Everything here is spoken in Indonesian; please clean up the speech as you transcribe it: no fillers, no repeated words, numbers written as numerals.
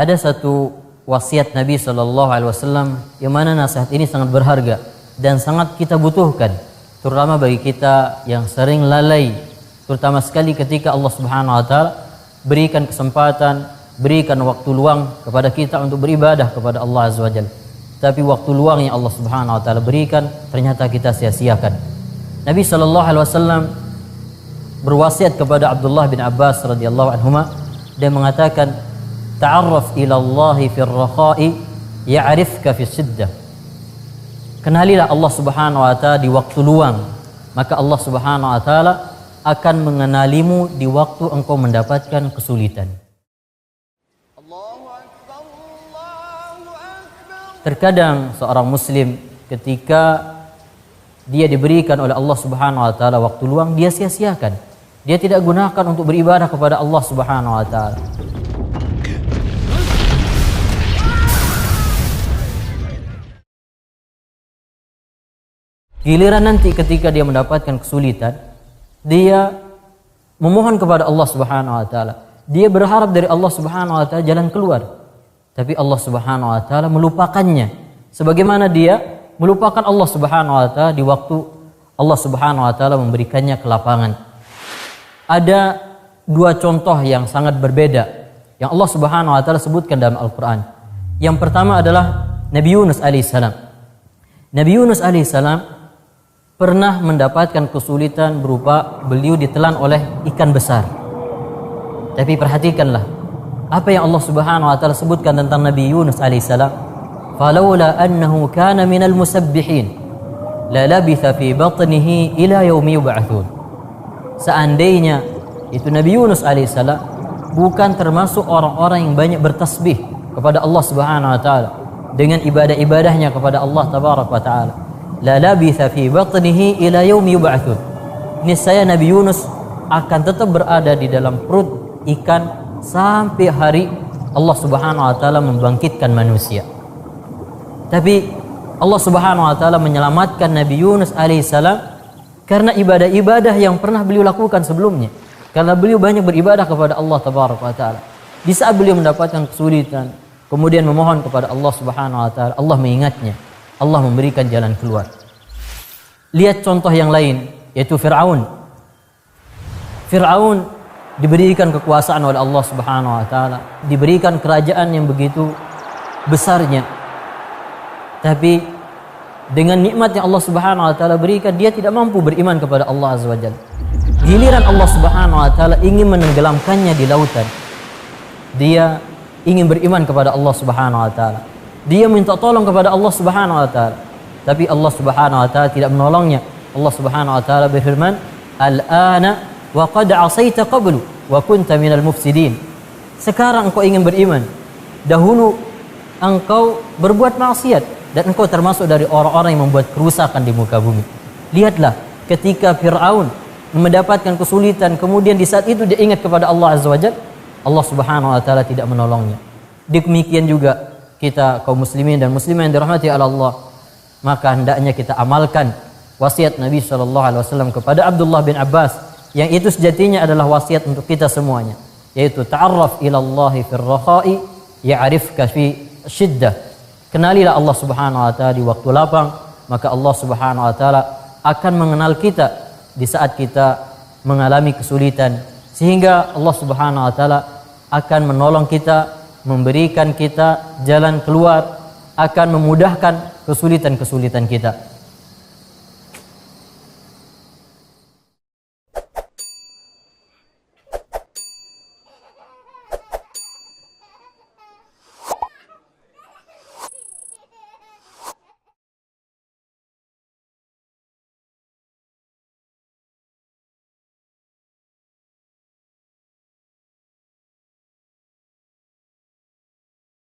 Ada satu wasiat Nabi SAW yang mana nasihat ini sangat berharga dan sangat kita butuhkan, terutama bagi kita yang sering lalai, terutama sekali ketika Allah Subhanahu wa taala berikan kesempatan, berikan waktu luang kepada kita untuk beribadah kepada Allah Azza wa Jalla. Tapi waktu luang yang Allah Subhanahu wa taala berikan ternyata kita sia-siakan. Nabi SAW berwasiat kepada Abdullah bin Abbas radhiyallahu anhuma dan mengatakan, ta'arraf ila Allahi fir rakha'i ya'rifka fis shiddah. Kenalilah Allah Subhanahu wa taala di waktu luang, maka Allah Subhanahu wa taala akan mengenalimu di waktu engkau mendapatkan kesulitan. Terkadang seorang muslim ketika dia diberikan oleh Allah Subhanahu wa taala waktu luang, dia sia-siakan. Dia tidak gunakan untuk beribadah kepada Allah Subhanahu wa taala. Giliran nanti ketika dia mendapatkan kesulitan, dia memohon kepada Allah Subhanahu wa taala. Dia berharap dari Allah Subhanahu wa taala jalan keluar. Tapi Allah Subhanahu wa taala melupakannya. Sebagaimana dia melupakan Allah Subhanahu wa taala di waktu Allah Subhanahu wa taala memberikannya kelapangan. Ada dua contoh yang sangat berbeda yang Allah Subhanahu wa taala sebutkan dalam Al-Qur'an. Yang pertama adalah Nabi Yunus alaihissalam. Nabi Yunus alaihissalam pernah mendapatkan kesulitan berupa beliau ditelan oleh ikan besar. Tapi perhatikanlah apa yang Allah Subhanahu wa taala sebutkan tentang Nabi Yunus alaihissalam. Falaula annahu kana minal musabbihin la labitha fi batnihi ila yaumi yub'atsun. Seandainya itu Nabi Yunus alaihissalam bukan termasuk orang-orang yang banyak bertasbih kepada Allah Subhanahu wa taala dengan ibadah-ibadahnya kepada Allah tabaraka wa taala, la labitha fi batnihi ila yaumi yub'atsun. Niscaya Nabi Yunus akan tetap berada di dalam perut ikan sampai hari Allah Subhanahu wa taala membangkitkan manusia. Tapi Allah Subhanahu wa taala menyelamatkan Nabi Yunus alaihissalam karena ibadah-ibadah yang pernah beliau lakukan sebelumnya. Karena beliau banyak beribadah kepada Allah tabaraka wa taala. Di saat beliau mendapatkan kesulitan, kemudian memohon kepada Allah Subhanahu wa taala, Allah mengingatnya. Allah memberikan jalan keluar. Lihat contoh yang lain, yaitu Fir'aun. Fir'aun diberikan kekuasaan oleh Allah Subhanahu wa taala, diberikan kerajaan yang begitu besarnya. Tapi dengan nikmat yang Allah Subhanahu wa taala berikan, dia tidak mampu beriman kepada Allah Azza wa Jalla. Giliran Allah Subhanahu wa taala ingin menenggelamkannya di lautan, dia ingin beriman kepada Allah Subhanahu wa taala. Dia minta tolong kepada Allah Subhanahu wa taala, tapi Allah Subhanahu wa taala tidak menolongnya. Allah Subhanahu wa taala berfirman, "Al-ana wa qad 'asaita qablu wa kunta minal mufsidin." Sekarang engkau ingin beriman, dahulu engkau berbuat maksiat dan engkau termasuk dari orang-orang yang membuat kerusakan di muka bumi. Lihatlah ketika Fir'aun mendapatkan kesulitan, kemudian di saat itu dia ingat kepada Allah Azza wa Jalla, Allah Subhanahu wa taala tidak menolongnya. Demikian juga kita kaum muslimin dan muslimah yang dirahmati Allah, maka hendaknya kita amalkan wasiat Nabi SAW kepada Abdullah bin Abbas, yang itu sejatinya adalah wasiat untuk kita semuanya, yaitu ta'arraf ilallahi fir rakha'i ya'rifka fi shiddah. Kenalilah Allah Subhanahu wa taala di waktu lapang, maka Allah Subhanahu wa taala akan mengenal kita di saat kita mengalami kesulitan, sehingga Allah Subhanahu wa taala akan menolong kita, memberikan kita jalan keluar, akan memudahkan kesulitan-kesulitan kita.